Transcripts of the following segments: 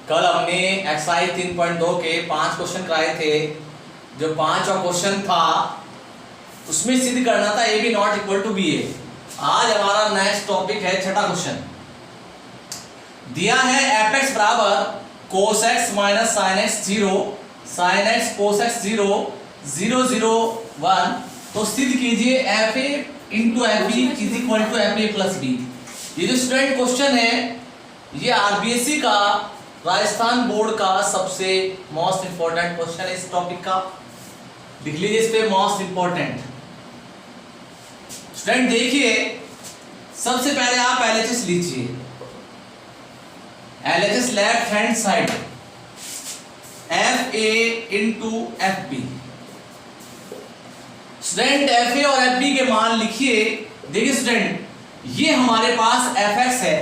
कल हमने एक्सरसाइज 3.2 के 5 क्वेश्चन कराए थे। जो 5वां क्वेश्चन था उसमें सिद्ध करना था A B not equal to B A. आज हमारा नेक्स्ट टॉपिक है छठा क्वेश्चन। दिया है एफ एक्स बराबर cos X minus sine X 0, sine X cos X 0, 0 0 1। तो सिद्ध कीजिए F A into F B is equal to F A plus B. ये जो स्टूडेंट क्वेश्चन है ये आरबीएससी का, राजस्थान बोर्ड का सबसे मोस्ट इंपॉर्टेंट क्वेश्चन है। इस टॉपिक का लिख लीजिए इस पे मोस्ट इंपॉर्टेंट। स्टूडेंट देखिए, सबसे पहले आप एलएचएस लीजिए। LHS left hand side F A into F B. Student F A और एफ बी के मान लिखिए। देखिए स्टूडेंट, ये हमारे पास एफ एक्स है,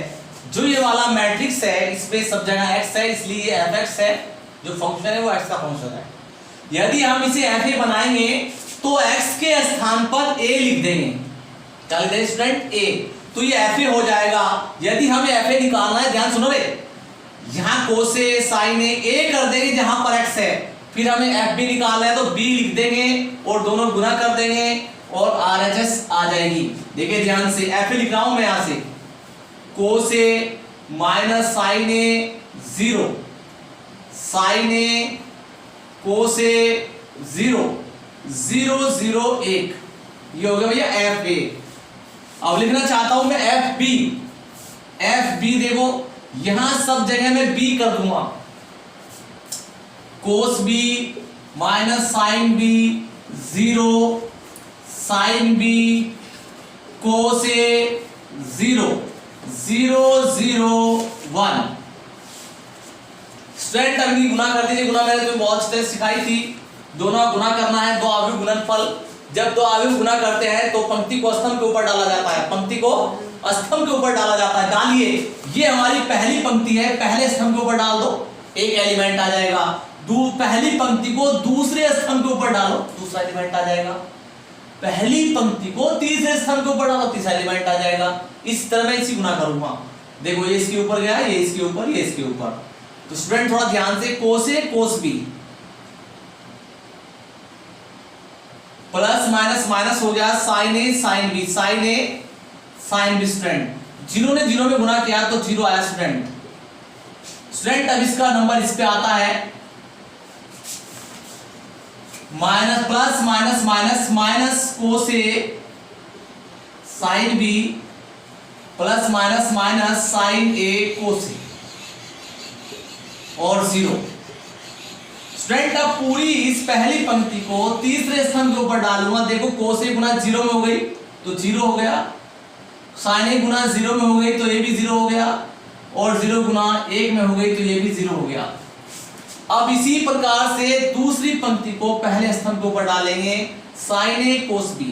जो ये वाला मैट्रिक्स है, इसमें सब जगह एक्स है, इसलिए एफ एक्स है। जो फंक्शन है वो एक्स का फंक्शन है। यदि हम इसे एफ ए बनाएंगे तो एक्स के स्थान पर ए लिख देंगे। क्या लिख देंगे स्टूडेंट? ए। तो ये एफ ए हो जाएगा। यदि हमें एफ ए निकालना है, ध्यान सुनो रे, यहाँ कोस ए साइन ए कर देंगे जहां पर एक्स है। फिर हमें एफ बी निकालना है तो बी लिख देंगे और दोनों गुना कर देंगे और आरएचएस आ जाएगी। देखिए ध्यान से, एफ ए लिख रहा हूं मैं यहां से, cos A minus sine A 0, sign A cos A 0, 0 0 1। ये हो गया भैया एफ ए। अब लिखना चाहता हूं मैं एफ बी। एफ बी देखो, यहां सब जगह में बी कर दूंगा। Cos B minus sine B 0, sine B cos A 0, 0 0 1। Student अभी गुना कर दीजिए। गुना मैंने तुम्हें बहुत अच्छे से सिखाई थी। दोनों गुना करना है, दो आव्यूह गुणनफल। जब दो आव्यूह गुना करते हैं तो पंक्ति को स्तंभ के ऊपर डाला जाता है, पंक्ति को स्तंभ के ऊपर डाला जाता है। डालिए, ये हमारी पहली पंक्ति है, पहले स्तंभ के ऊपर डाल दो, एक एलिमेंट आ जाएगा। पहली पंक्ति को दूसरे स्तंभ के ऊपर डालो, दूसरा एलिमेंट आ जाएगा। पहली पंक्ति को तीसरे स्तंभ के ऊपर डालो, तीसरा एलिमेंट आ जाएगा। इस तरह मैं इसी गुना करूंगा। देखो ये इसके ऊपर गया, ये इसके ऊपर, ये इसके ऊपर। तो स्टूडेंट थोड़ा ध्यान से, cos A cos B plus minus minus हो गया, sine A sine B, sine A sine B. Student zero ने जीरो में गुना किया तो 0 आया स्टूडेंट। स्टूडेंट अब इसका नंबर इस पे आता है minus plus minus minus minus cos A sine B plus minus minus sine A cos A और 0। स्टूडेंट अब पूरी इस पहली पंक्ति को तीसरे स्तंभ के ऊपर डालूंगा। देखो कोस ए गुना 0 में हो गई तो 0 हो गया, साइन ए गुना 0 में हो गई तो ये भी 0 हो गया, और 0 गुना 1 में हो गई तो ये भी 0 हो गया। अब इसी प्रकार से दूसरी पंक्ति को पहले स्तंभ के ऊपर डालेंगे, sign A cos B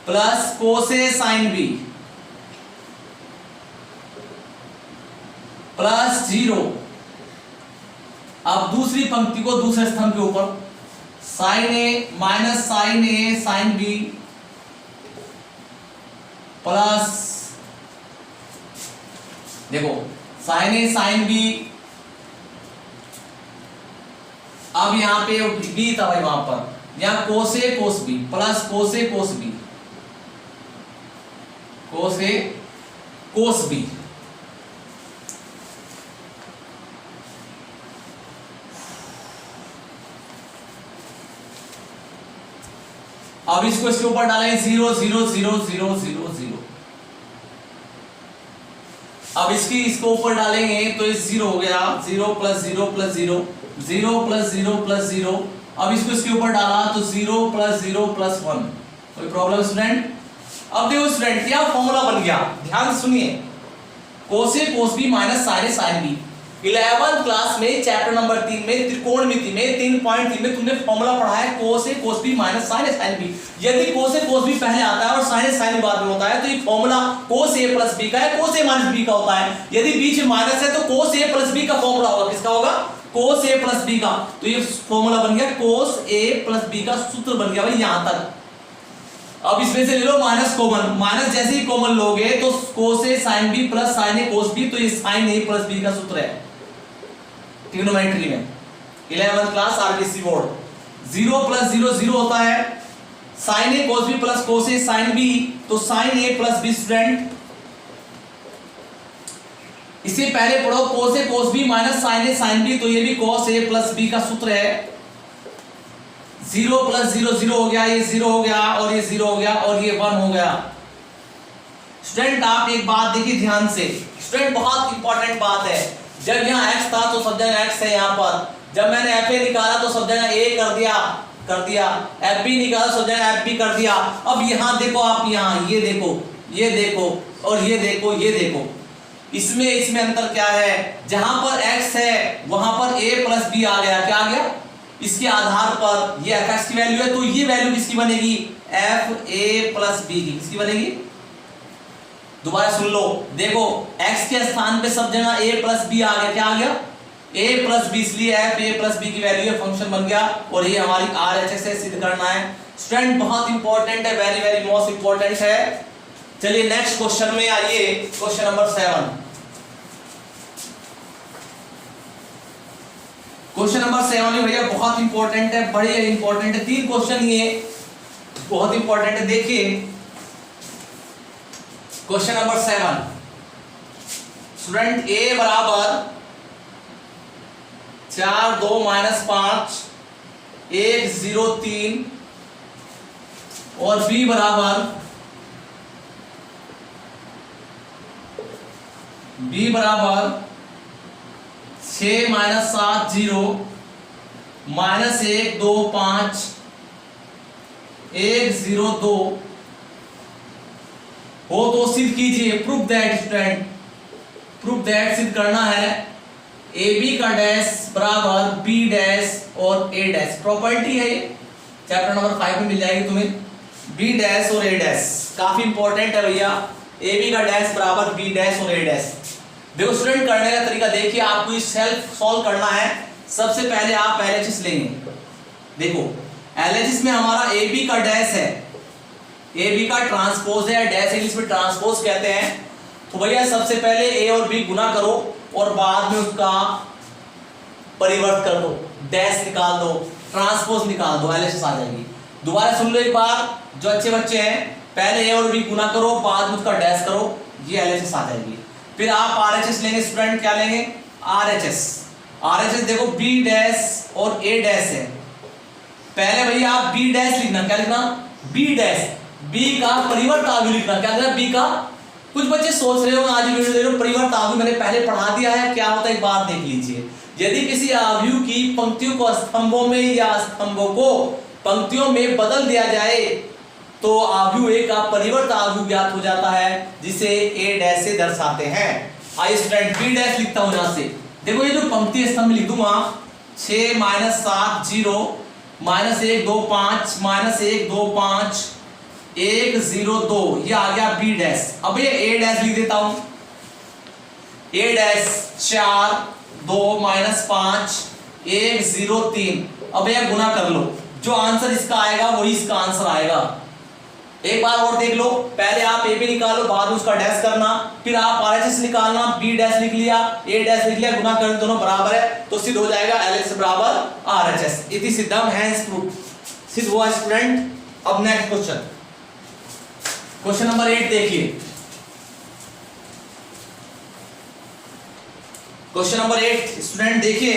plus cos A sine B plus 0। अब दूसरी पंक्ति को दूसरे स्तंभ के ऊपर, sign A minus sine A sine B plus, देखो साइन ए साइन बी। अब यहां पे बी था भाई, वहां पर यहां कोस A cos B plus cos A cos B, cos A cos B. अब इसको इसके ऊपर डालेंगे 0 0 0 0 0 0। अब इसको ऊपर डालेंगे तो ये 0 हो गया, 0 प्लस 0 प्लस 0, 0 प्लस 0 प्लस 0। अब इसको इसके ऊपर डाला तो 0 प्लस 0 प्लस 1। कोई प्रॉब्लम स्टूडेंट? अब देखो स्टूडेंट, क्या फॉर्मूला बन गया, ध्यान सुनिए। कोस A cos B minus sine A sine B. 11th class में चैप्टर नंबर 3 में त्रिकोणमिति में 3.3 में तुमने फॉर्मूला पढ़ा है कोस A cos B minus sine A sine B. यदि कोस ए कोस बी पहले आता है और साइन ए साइन बी बाद में होता है तो ये फॉर्मूला कोस ए प्लस बी का है, कोस ए माइनस बी का होता है। यदि बीच में माइनस है तो कोस ए प्लस बी का फॉर्मूला होगा, किसका होगा? कोस ए प्लस बी का। तो ये फॉर्मूला बन गया कोस ए प्लस बी का सूत्र बन गया भाई यहां तक। अब इसमें से ले लो माइनस कॉमन, माइनस जैसे ही कॉमन लोगे तो cos a sin b plus sin a cos b, तो ये sin a प्लस b का सूत्र है ट्रिग्नोमेट्री में 11th class RBC board. 0 plus 0 0 होता है, sin a cos b plus cos a sin b, तो sin a plus b student. इससे पहले पढ़ो cos a cos b minus sin a sin b, तो ये भी cos a प्लस b का सूत्र है। 0 प्लस 0 0 हो गया, ये 0 हो गया और ये 0 हो गया और ये 1 हो गया। स्टूडेंट आप एक बात देखिए ध्यान से, स्टूडेंट बहुत इंपॉर्टेंट बात है, जब यहाँ x था तो सब जगह x है यहाँ पर, जब मैंने fa निकाला तो सब जगह a कर दिया, fb निकाला सब जगह fb कर दिया। अब यहाँ देखो, आप यहाँ ये देखो और ये देखो, इसमें अंतर क्या है, जहां पर x है वहां पर a प्लस b आ गया, क्या आ गया, इसके आधार पर ये fx की वैल्यू है, तो ये वैल्यू किसकी बनेगी, fa प्लस b की, किसकी बनेगी, दोबारा सुन लो, देखो x के स्थान पे सब जगह a प्लस b आ गया, क्या आ गया, a प्लस b, इसलिए fa प्लस b की वैल्यू है, फंक्शन बन गया और ये हमारी RHS से सिद्ध करना है। स्टूडेंट बहुत इंपॉर्टेंट है, वेरी वेरी मोस्ट इंपॉर्टेंट है। चलिए नेक्स्ट क्वेश्चन में आइए, क्वेश्चन नंबर 7। क्वेश्चन नंबर 7 में भैया बहुत इंपॉर्टेंट है, बड़े इंपॉर्टेंट है, 3 क्वेश्चन ये बहुत इंपॉर्टेंट है। देखिए क्वेश्चन नंबर 7, स्टूडेंट a बराबर 4 2 माइनस 5 1 0 3 और b बराबर छः माइनस 7 0 माइनस 1 2 5 1 0 2 हो तो सिद्ध कीजिए, proof that student, proof that सिद्ध करना है ए बी का डैश बराबर बी डैश और ए डैश, प्रॉपर्टी है ये, चैप्टर नंबर 5 में मिल जाएगी तुम्हें, बी डैश और ए डैश, काफी इंपॉर्टेंट है भैया, ए बी का डैश बराबर बी डैश और ए डैश। देखो स्टूडेंट करने का तरीका देखिए, आपको इस सेल्फ सॉल्व करना है। सबसे पहले आप LHS लेंगे, देखो LHS में हमारा ए बी का डैश है, ए बी का ट्रांसपोज है, डैश इंग्लिश में ट्रांसपोज कहते हैं, तो भैया सबसे पहले ए और बी गुना करो और बाद में उसका परिवर्त कर दो, डैश निकाल दो, ट्रांसपोज निकाल दो, LHS आ जाएगी। दोबारा सुन लो एक बार, जो अच्छे बच्चे हैं, पहले ए और बी गुना करो, बाद में उसका डैश करो, ये LHS आ जाएगी। फिर आप RHS लेंगे स्टूडेंट, क्या लेंगे, RHS देखो b डैश और a डैश है, पहले भैया आप b डैश लिखना, क्या लिखना, b डैश, b का परिवर्त आव्यूह लिखना, क्या लिखना, b का, कुछ बच्चे सोच रहे हो आज वीडियो देख रहे हो परिवर्त आव्यूह मैंने पहले पढ़ा दिया है, क्या होता है एक बात देख लीजिए, यदि किसी आव्यूह की पंक्तियों को स्तंभों में या स्तंभों को पंक्तियों में बदल दिया जाए तो आव्यूह ए का परिवर्त आव्यूह ज्ञात हो जाता है, जिसे a डैश से दर्शाते हैं। आइए स्टूडेंट b डैश लिखता हूं यहां से, देखो ये जो पंक्ति स्तंभ लिख दूंगा, 6 माइनस 7 0 माइनस 1 2 5 माइनस 1 2 5 1 0 2, ये आ गया b डैश। अब ये a डैश लिख देता हूं, a डैश 4 2 माइनस 5 1 0 3, अब यह गुना कर लो, जो आंसर इसका आएगा वही इसका आंसर आएगा। एक बार और देख लो, पहले आप ए बी निकालो, बाद में उसका डैश करना, फिर आप RHS निकालना, बी डैश लिख लिया, ए डैश लिख लिया, गुना कर दोनों बराबर है तो सिद्ध हो जाएगा LHS बराबर RHS, इति सिद्धम हैंस प्रूफ, सिद्ध हुआ स्टूडेंट। अब नेक्स्ट क्वेश्चन, क्वेश्चन नंबर 8 देखिए, क्वेश्चन नंबर 8 स्टूडेंट देखिए,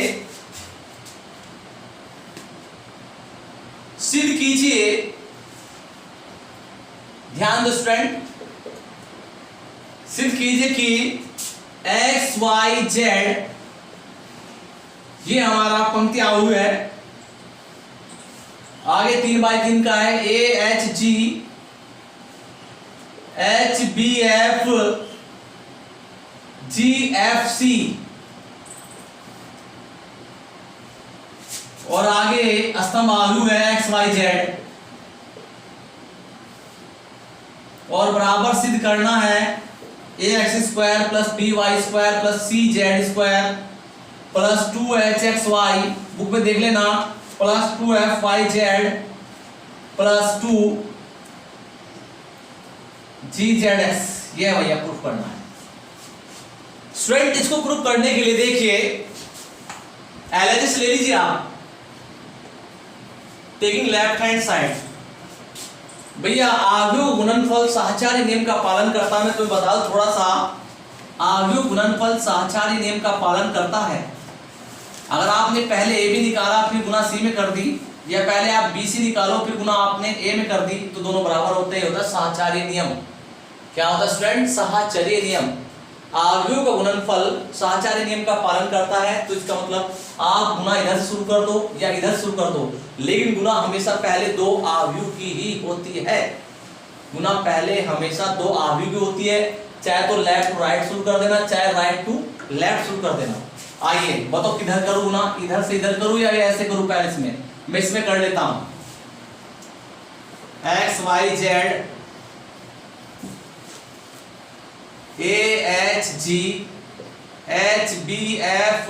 सिद्ध कीजिए, ध्यान दो स्टूडेंट, सिद्ध कीजिए कि x y z ये हमारा पंक्ति आव्यूह है, आगे 3x3 का है, a h g h b f g f c और आगे स्तंभ आव्यूह है x y z और बराबर सिद्ध करना है ax square plus by square plus cz square plus 2hxy, book में देख लेना, प्लस 2fyz प्लस 2 GZX, ये भैया प्रूफ करना है स्टूडेंट। इसको प्रूफ करने के लिए देखिए LHS ले लीजिए आप, टेकिंग लेफ्ट हैंड साइड। भैया आव्यूह गुणनफल साहचर्य नियम का पालन करता है, मैं तुम्हें बता दूं थोड़ा सा, आव्यूह गुणनफल साहचर्य नियम का पालन करता है। अगर आपने पहले ए बी निकाला फिर गुना सी में कर दी, या पहले आप बी सी निकालो फिर गुना आपने ए में कर दी, तो दोनों बराबर होते हैं, होता है साहचर्य नियम। क्या होता है स्टूडेंट? साहचर्य नियम। आव्यूह का गुणनफल साहचर्य नियम का पालन करता है, तो इसका मतलब आप गुना इधर से शुरू कर दो या इधर से शुरू कर दो, लेकिन गुना हमेशा पहले दो आव्यूह की ही होती है। गुना पहले हमेशा दो आव्यूह की होती है, चाहे तो लेफ्ट टू राइट शुरू कर देना, चाहे राइट टू लेफ्ट शुरू कर देना। आइए बताओ किधर करूँ गुना, इधर से इधर करूँ या ऐसे करूँ? पहले इसमें मैं इसमें कर लेता हूं, X Y Z A H G H B F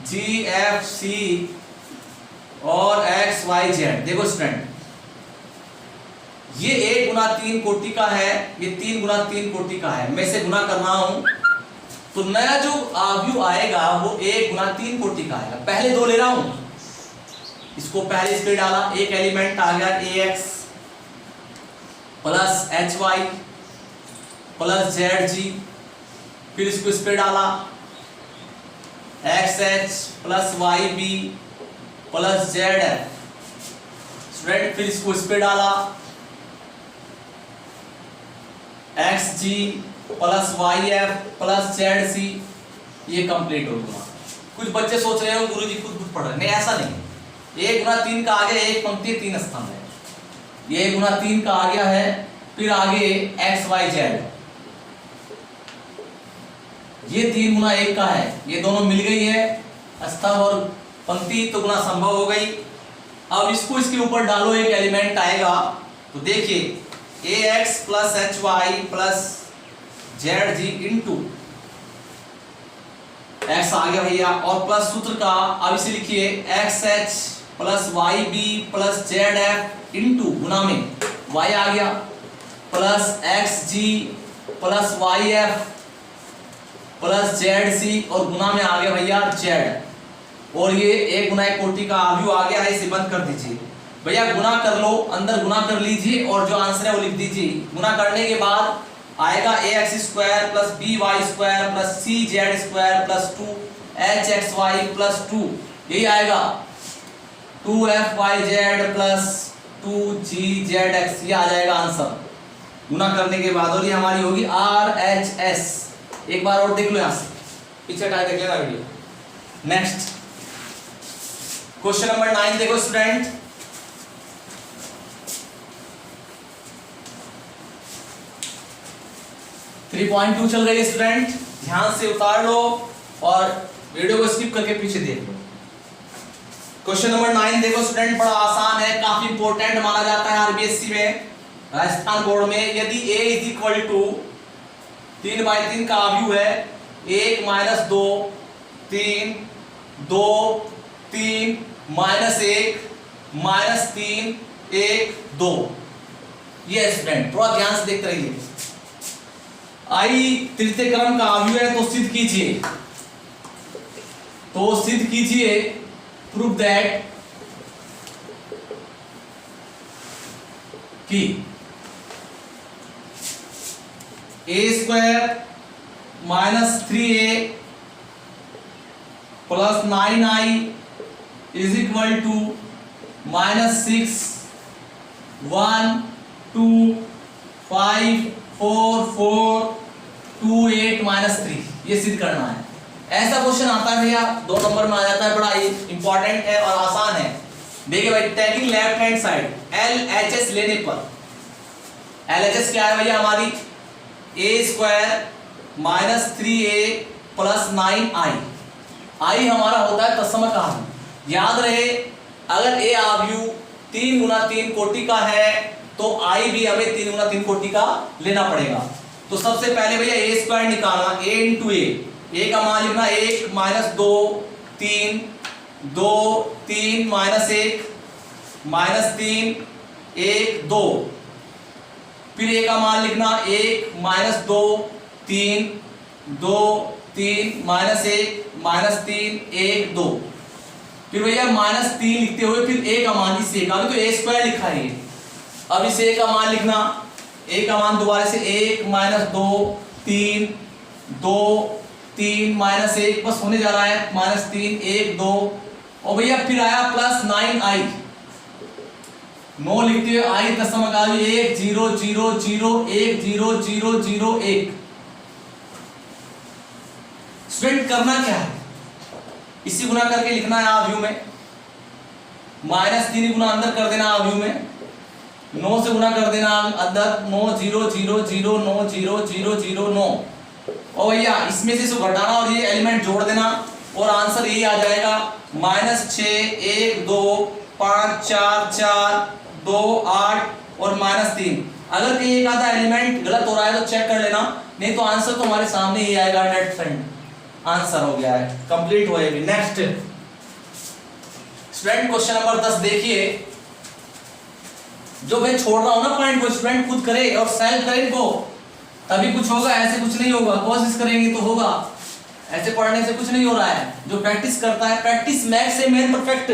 G F C और एक्स वाई जेड। देखो स्टूडेंट, ये 1 गुना 3 कोटि का है, ये 3 गुना 3 कोटि का है। मैं इसे गुना कर रहा हूं, तो नया जो आव्यूह आएगा वो 1 गुना 3 कोटि का आएगा। पहले 2 ले रहा हूं, इसको पहले इस पे डाला, एक एलिमेंट आ गया ax plus hy plus zg, फिर इसको इस पे डाला xh plus yb plus zf student, फिर इसको इस पे डाला xg plus yf plus zc। ये कंप्लीट हो गया। कुछ बच्चे सोच रहे हो गुरुजी खुद पढ़ रहे, नहीं ऐसा नहीं। 1 गुना 3 का आ गया, एक पंक्ति 3 स्तंभ है, ये 1 गुना 3 का आ गया है, फिर आगे एक्स वाई जेड, ये 3 गुना 1 का है, ये दोनों मिल गई है स्तंभ और पंक्ति, तो गुना संभव हो गई। अब इसको इसके ऊपर डालो, एक एलिमेंट आएगा, तो देखिए A X plus H Y plus Z G into X आ गया भैया, और प्लस सूत्र का अब इसे लिखिए X H plus Y B plus Z F into गुना में y आ गया plus X G plus Y F plus Z C और गुना में आ गया भैया जेड। और ये 1 गुना 1 कोटि का आव्यूह आ गया है, इसे बंद कर दीजिए भैया। गुना कर लो, अंदर गुना कर लीजिए और जो आंसर है वो लिख दीजिए। गुना करने के बाद आएगा A X square plus B Y square plus C Z square plus 2 H X Y plus 2, यही आएगा 2 F Y Z plus 2 G Z X, ये आ जाएगा आंसर गुना करने के बाद। और ये हमारी होगी आर एच एस। एक बार और देख लो, यहां से पीछे हटा देख लेना वीडियो। नेक्स्ट क्वेश्चन नंबर 9 देखो स्टूडेंट, थ्री 3.2 चल रही है स्टूडेंट, ध्यान से उतार लो और वीडियो को स्किप करके पीछे देख लो। क्वेश्चन नंबर 9 देखो स्टूडेंट, बड़ा आसान है, काफी इंपॉर्टेंट माना जाता है आरबीएससी में, राजस्थान बोर्ड में। यदि a इज इक्वल टू 3/3 का आव्यूह है, 1 - 2 3 2 3 -1 -3 1 2, ये स्टूडेंट थोड़ा ध्यान से देखते रहिए। आई तृतीय क्रम का आव्यूह है, तो सिद्ध कीजिए, प्रूव दैट कि a square -3a plus 9i is equal to -6 1 2 5 4 4 2 8 -3, ये सिद्ध करना है। ऐसा क्वेश्चन आता है भैया 2 नंबर में आ जाता है, बड़ा इंपॉर्टेंट है और आसान है। देखिए भाई, taking left hand side LHS लेने पर, LHS क्या है भैया हमारी, a square -3a plus 9i, i हमारा होता है तत्समक आव्यूह। याद रहे, अगर a आव्यूह 3 गुना 3 कोटि का है तो i भी हमें 3 गुना 3 कोटि का लेना पड़ेगा। तो सबसे पहले भैया a स्क्वायर निकालना, a इंटू a का मान लिखना 1 - 2 3 2 3 -1 -3 1 2, फिर ए का मान लिखना 1 माइनस 2 3 2 3 माइनस 1 माइनस 3 1 2, फिर भैया माइनस 3 लिखते हुए फिर ए का मान इस ए का, तो ए स्क्वायर लिखा है ये। अब इस ए का मान लिखना, ए का मान दोबारा से 1 माइनस 2 3 2 3 माइनस 1 बस होने जा रहा है माइनस 3 1 2, और भैया फिर आया प्लस 9i 9 लिखते हुए आई दशमलव का 1 0 0 0 1 0 0 0 1। स्टूडेंट करना क्या है, इसी गुना करके लिखना है आव्यूह में, माइनस 3 गुना अंदर कर देना आव्यूह में, 9 से गुना कर देना अंदर 9 0 0 0 9 0 0 0 9, और भैया इसमें से इसको घटाना और ये एलिमेंट जोड़ देना और आंसर यही आ जाएगा माइनस 6 1 2 5 4 4 2 8 और माइनस 3। अगर कहीं एक आधा एलिमेंट गलत हो रहा है तो चेक कर लेना, नहीं तो आंसर तो हमारे सामने ही आएगा, नेट फ्रेंड आंसर हो गया है, कंप्लीट हो जाएगी। नेक्स्ट स्टूडेंट क्वेश्चन नंबर 10 देखिए, जो मैं छोड़ रहा हूं ना पॉइंट को स्टूडेंट खुद करे और सॉल्व करे इनको, तभी कुछ होगा, ऐसे कुछ नहीं होगा, कोशिश करेंगे तो होगा, ऐसे पढ़ने से कुछ नहीं हो रहा है। जो प्रैक्टिस करता है, प्रैक्टिस मैक्स से मैन परफेक्ट,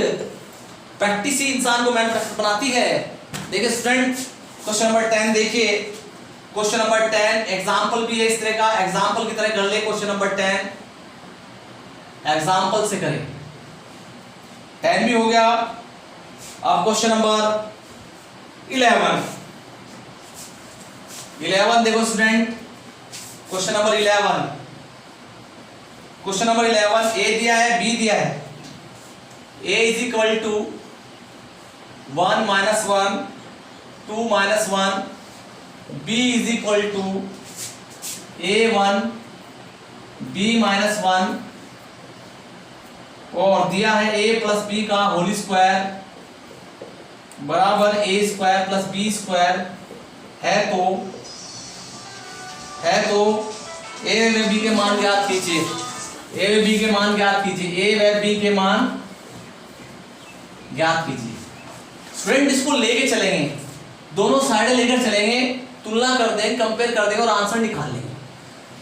प्रैक्टिस ही इंसान को मैन परफेक्ट बनाती है। देखिए स्टूडेंट क्वेश्चन नंबर 10 देखिए, क्वेश्चन नंबर 10 एग्जांपल भी है इस तरह का, एग्जांपल की तरह कर ले। क्वेश्चन नंबर 10 एग्जांपल से करें, 10 भी हो गया। अब क्वेश्चन नंबर 11 देखो student, question number 11, question number 11 A दिया है बी दिया है, a is equal to 1 minus 1 2 minus 1, b is equal to a1 b minus 1, और दिया है a प्लस बी का होल स्क्वायर बराबर a square plus B square है, तो a व b के मान ज्ञात कीजिए, a व b के मान ज्ञात कीजिए, a व b के मान ज्ञात कीजिए। स्टूडेंट इसको लेके चलेंगे, दोनों साइड लेकर चलेंगे, तुलना कर देंगे, कंपेयर कर देंगे और आंसर निकाल लेंगे।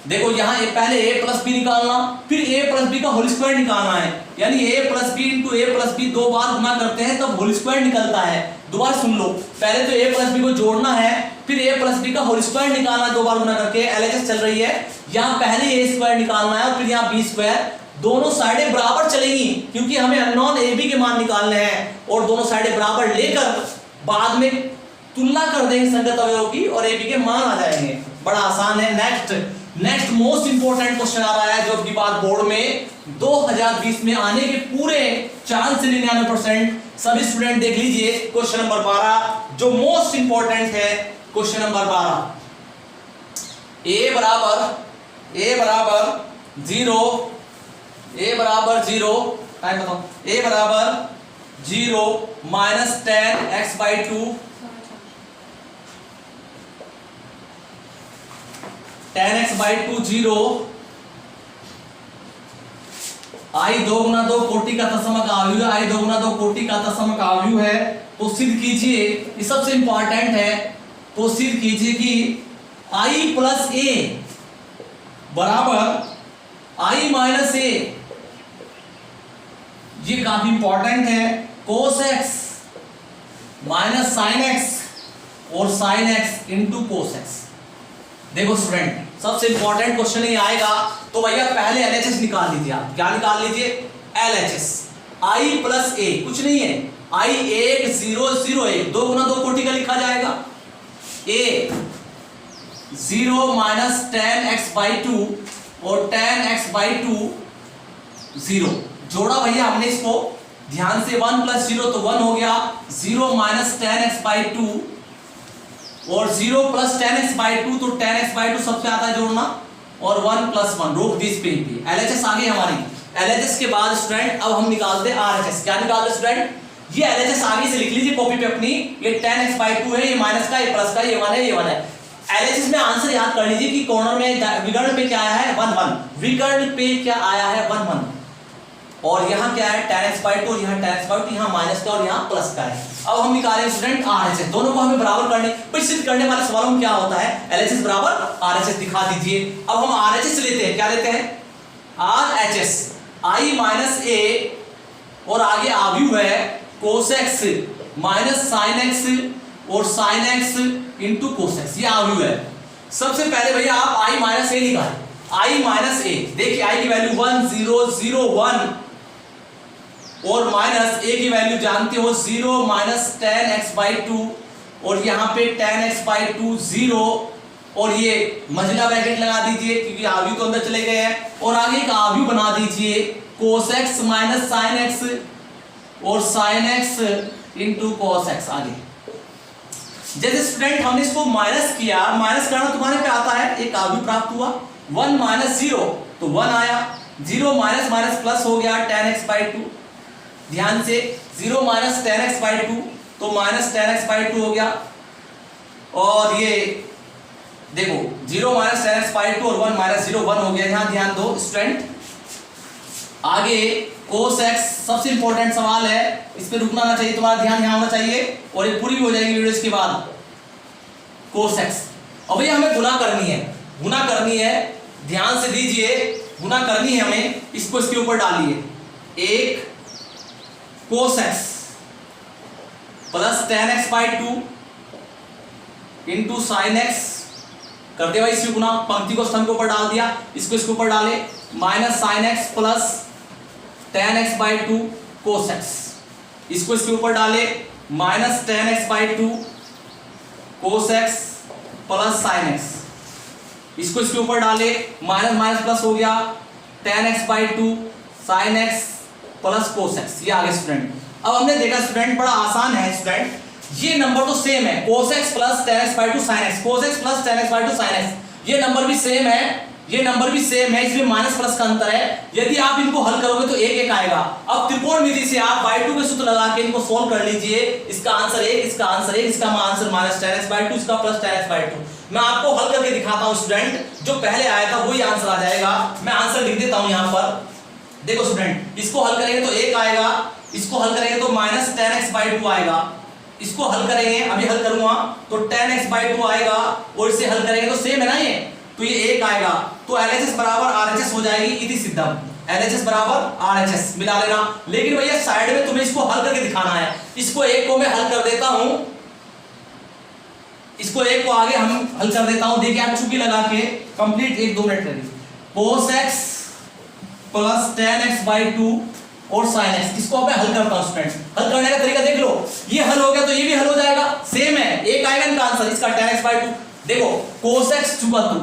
देखो यहाँ पहले a प्लस बी निकालना, फिर a प्लस बी का होल स्क्वायर निकालना है, यानी a plus B into a plus B 2 बार गुना करते हैं तब होल स्क्वायर निकलता है। दोबारा सुन लो, पहले तो a प्लस बी को जोड़ना है, फिर a प्लस बी का होल स्क्वायर निकालना 2 बार गुना करके, एलएचएस चल रही है, यहाँ पहले a स्क्वायर निकालना है और फिर यहाँ b स्क्वायर, दोनों साइडें बराबर चलेंगी क्योंकि हमें अननोन a b के मान निकालने हैं, और दोनों साइडें बराबर लेकर बाद में तुलना कर देंगे संगत अवयवों की और a b के मान आ जाएंगे। बड़ा आसान है। नेक्स्ट मोस्ट इंपोर्टेंट क्वेश्चन आ रहा है जो अगली बार बोर्ड में 2020 में आने के पूरे चांस 99%। सभी स्टूडेंट देख लीजिए क्वेश्चन नंबर 12 जो मोस्ट इंपोर्टेंट है। क्वेश्चन नंबर 12, a बराबर 0 माइनस 10x/2 10x/2 0, i 2 गुना 2 कोटि का तत्समक आव्यूह है, i 2 गुना 2 कोटि का तत्समक आव्यूह है। तो सिद्ध कीजिए, ये सबसे इंपॉर्टेंट है, तो सिद्ध कीजिए कि i प्लस a बराबर i माइनस a, ये काफी इंपॉर्टेंट है। cos x minus sin x और sin x into cos x। देखो स्टूडेंट सबसे इंपॉर्टेंट क्वेश्चन ही आएगा, तो भैया पहले LHS निकाल लीजिए। आप क्या निकाल लीजिए? LHS i प्लस a कुछ नहीं है, i 1 0 0 1 2 गुना 2 कोटि का लिखा जाएगा, a 0 माइनस 10x/2 और 10x/2 0 जोड़ा भैया हमने इसको ध्यान से, 1 प्लस 0 तो 1 हो गया, 0 माइनस 10x/2 और 0 प्लस 10x/2 तो 10x/2 सबसे आता है जोड़ना, और 1 प्लस 1 रोक दिस पे ही। LHS आ गई हमारी। LHS के बाद स्टूडेंट अब हम निकालते हैं RHS। क्या निकालते स्टूडेंट? ये LHS आगे से लिख लीजिए कॉपी पे अपनी, ये 10x/2 है, ये माइनस का, ये प्लस का, ये 1 है, ये 1 है। LHS में आंसर याद कर लीजिए कि कॉर्नर में विकर्ण पे क्या आया है 1 1, विकर्ण पे क्या आया है 1 1, और यहाँ क्या है tan x/2 और यहाँ tan x/2, यहाँ माइनस का और यहाँ प्लस का है। अब हम निकालें स्टूडेंट RHS, दोनों को हमें बराबर करने, पर सिद्ध करने वाले सवालों में क्या होता है LHS बराबर RHS दिखा दीजिए। अब हम RHS लेते हैं, क्या लेते हैं RHS, I माइनस a और आगे आव्यूह है cos x minus sin x और sin x into cos x, ये आव्यूह है। सबसे पहले भैया आप I माइनस a निकालें, I माइनस a, देखिए I की वैल्यू 1 0 0 1 और माइनस a की वैल्यू जानते हो 0 माइनस tan x/2 और यहाँ पे tan x/2 0 और ये मझला ब्रैकेट लगा दीजिए क्योंकि आव्यूह तो अंदर चले गए हैं, और आगे एक आव्यूह बना दीजिए cos x minus sin x और sin x into cos x। आगे जैसे स्टूडेंट हमने इसको माइनस किया, माइनस करना तुम्हारे पे आता है, एक आव्यूह प्राप्त हुआ 1 माइनस 0 तो 1 आया, 0 माइनस माइनस प्लस हो गया tan x/2, ध्यान से 0 माइनस tan x/2 तो माइनस tan x/2 हो गया, और ये देखो 0 माइनस tan x/2 और 1 माइनस 0 1 हो गया। यहाँ ध्यान दो स्टूडेंट, आगे cos x सबसे इंपॉर्टेंट सवाल है, इस पे रुकना ना चाहिए, तुम्हारा ध्यान यहाँ होना चाहिए और ये पूरी भी हो जाएगी वीडियो इसके बाद। cos x अब ये हमें गुना करनी है, गुना करनी है, ध्यान से दीजिए, गुना करनी है हमें, इसको इसके ऊपर डालिए, एक cos x plus tan x/2 into sin x, करते भाई इसी गुना, पंक्ति को स्तंभ के ऊपर डाल दिया, इसको इसके ऊपर डाले, minus sin x plus tan x/2 cos x, इसको इसके ऊपर डाले, minus tan x/2 cos x plus sin x, इसको इसके ऊपर डाले, माइनस माइनस प्लस हो गया, tan x/2 sin x plus cos x, ये आगे स्टूडेंट। अब हमने देखा स्टूडेंट बड़ा आसान है स्टूडेंट, ये नंबर तो सेम है, cos x plus tan x/2 sin x, cos x plus tan x/2 sin x, ये नंबर भी सेम है, ये नंबर भी सेम है, इसमें माइनस प्लस का अंतर है। यदि आप इनको हल करोगे तो एक एक आएगा। अब त्रिकोणमिति से आप बाई 2 के सूत्र लगा के इनको सोल्व कर लीजिए, इसका आंसर 1, इसका आंसर 1, इसका आंसर माइनस tan x/2, इसका प्लस tan x/2। मैं आपको हल करके दिखाता हूं स्टूडेंट, जो पहले आया था वही आंसर आ जाएगा। मैं आंसर लिख देता हूं यहां पर, देखो स्टूडेंट, इसको हल करेंगे तो 1 आएगा, इसको हल करेंगे तो माइनस tan x/2 आएगा, इसको हल करेंगे, अभी हल करूंगा तो tan x/2 आएगा, और इसे हल करेंगे तो सेम है ना ये, तो ये 1 आएगा, तो LHS बराबर RHS हो जाएगी, इति सिद्धम, LHS बराबर RHS मिला लेना। लेकिन भैया साइड में तुम्हें इसको हल करके दिखाना है, इसको एक को मैं हल कर देता हूं, इसको एक को आगे हम हल कर देता हूं, देखिए आप चुकी लगा के कंप्लीट 1-2 मिनट करिए, cos x plus tan x/2 और sin x, इसको मैं हल करता हूं स्टूडेंट। हल करने का तरीका देख लो, ये हल हो गया तो ये भी हल हो जाएगा, सेम है, एक आएगा इनका आंसर, इसका tan x/2, देखो cos x चुका तू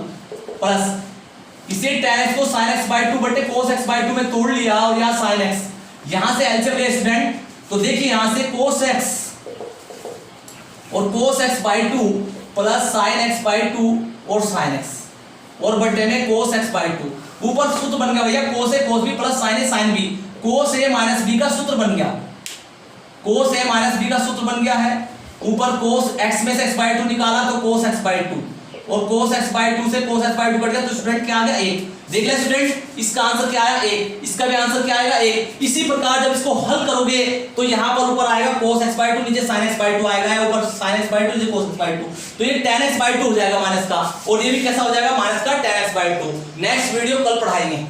प्लस इसे tan x को sin x/2 बटे cos x/2 में तोड़ लिया, और यहाँ sin x, यहां से एलसीएम ले स्टूडेंट, तो देखिए यहां से cos x और cos x/2 plus sin x/2 और sin x, और बटे में cos x/2, ऊपर सूत्र बन गया भैया cos a cos b plus sin a sin b, cos a minus b का सूत्र बन गया, cos a माइनस b का सूत्र बन गया है, ऊपर cos x में से x/2 निकाला तो cos x/2, और cos x/2 से cos x/2 कट गया तो स्टूडेंट क्या आ गया 1। देख ले स्टूडेंट, इसका आंसर क्या आया 1, इसका भी आंसर क्या आएगा 1। इसी प्रकार जब इसको हल करोगे तो यहाँ पर ऊपर आएगा cos x/2, नीचे sin x/2 आएगा, ऊपर sin x/2 नीचे cos x/2, तो ये tan x/2 हो जाएगा माइनस का, और ये भी कैसा हो जाएगा माइनस का tan x/2। नेक्स्ट वीडियो कल पढ़ाएंगे।